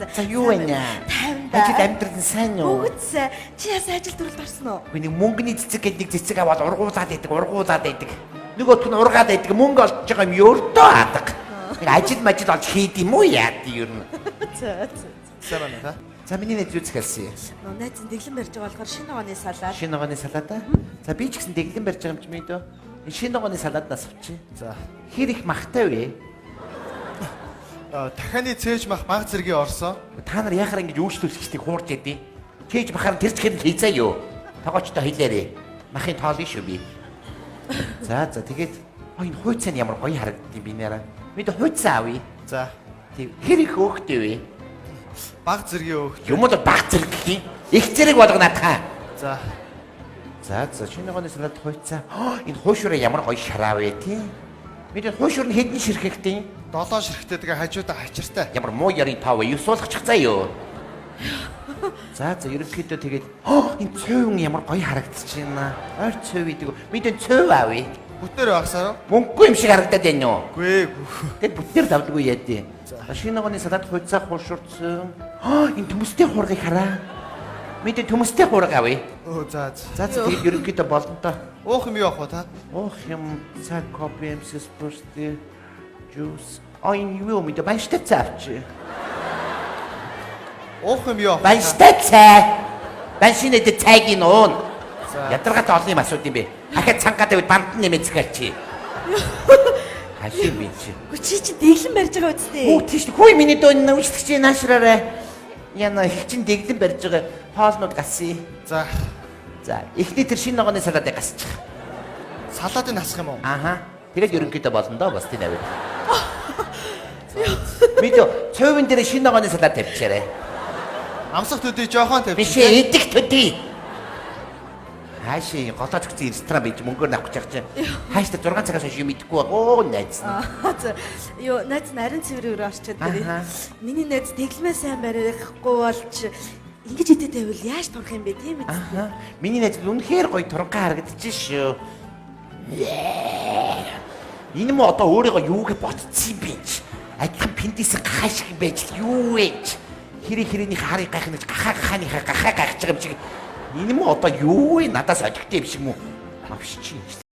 За юу вэ нэ? Ажид амьдрал сайн уу? Үгүйс чи ясаа ажил төрөлд орсон уу? Би нэг мөнгөний цэцэг гэдэг нэг цэцэг аваад ургуулад байдаг. Нөгөөх нь ургаад байдаг. Мөнгө олж байгаа юм өрдөө хаадаг. Нэг ажил олж хийд юм уу яа тий ер нь. За. Сайн байна. За миний нэг зүг хэлсэн. Найз дэглэн барьж байгаа болохоор шинэ огоны салаад. Шинэ огоны салаад аа. За би ч гэсэн дэглэн барьж байгаа юм чи мэдөө. Шинэ огоны салааднаас авчи. За. Хэр их махтай вэ? Дахианы цээж мах баг зэргийн орсон. Та нар яхаар ингэж үйлчлүүлэгчдийг хуурж ядий. Цээж махаар тэр зэхээр хийцээ юу? Тогоочтой хэлээрээ. Махын тоолно шүү би. За тэгээд энэ хүйцэн ямар гоё харагддیں۔ Би нэраа. Бид хүйцэн авъя. За. Тэг хэр их өөхтэй вэ? Баг зэргийн өөх. Юм уу баг зэрэг гэх юм. Их зэрэг болгоно та. За. За шинэ гоны салаад хүйцэн. Энэ хуушураа ямар гоё шараа вэ тий? Бид хуушур нь хэдэн ширхэгтэй? 7 ширхтээ тэгээ хажуудаа хачиртай. Ямар муу ярийн тав вэ? 9 суулгачих заа юу. За ерөнхийдөө тэгээд энэ цөөвн ямар гоё харагдчихэна. Ойр цөв идэг. Бид энэ цөв авъя. Бүтээр багсаар уу? Мөнгөгүй юм шиг харагдаад байна юу? Гүй. Тэгэд бүтээр давдаггүй яадیں۔ Шинэ гоны салаад хүйцээ хуршурцсан. Энэ төмөстэй хургийг хараа. Бид энэ төмөстэй хураг авъя. За. Тэгээд ерөнхийдөө болно та. Уух юм юу ах вэ та? Уух юм цаг кофе эмсэс бүртээ juice. Энэ юу мэдээ банштай цаавч. Уух юм юу? Банштай цай. Баншинэд цайг нь уун. Ядаргатай олон юм асууд юм бэ. Ахад цангаа тавьд банд нэмэцгээл чи. Хашиг би чи. Чи дэглэн барьж байгаа үстэй. Хүү тийш хүү миний дөө нүжлэгч наашраарай. Яна их чин дэглэн барьж байгаа хоолнууд гасъя. За. Эхний тэр шинэ ногооны салаадыг гасчих. Салаадыг насах юм уу? Ааха. Тэгээд ерөнхийдөө болно доо бас тийм авъя. Мэдээ цөөвөн дээр шинэ ногооны салаад тавьчихаарай. Амсах төдий жоохон тавьчих. Биш идэх төдий. Хаашаа голоо зөгцөн ресторан бийж мөнгөөр авах гэж чинь. Хаашаа 6 цагаас хойш юм идэхгүй оо найз. За юу найз нарийн цэврээр орчод байна. Миний найз дэглэмээ сайн барихгүй болж ингэж идэ тавил яаж турах юм бэ тийм үү? Миний найз үнэхээр гоё туранхай харагдчих шүү. Энэ мо одоо өөрийгөө юуг ботцсон юм бэ? Адилхан пендис гахааш юм байж юу вэ? Хэрэний харыг гайхнаж гахааны гахаж байгаа юм шиг. Энэ мо одоо юу вэ? Надаас олигтой юм шиг мүү? Авшиж чинь.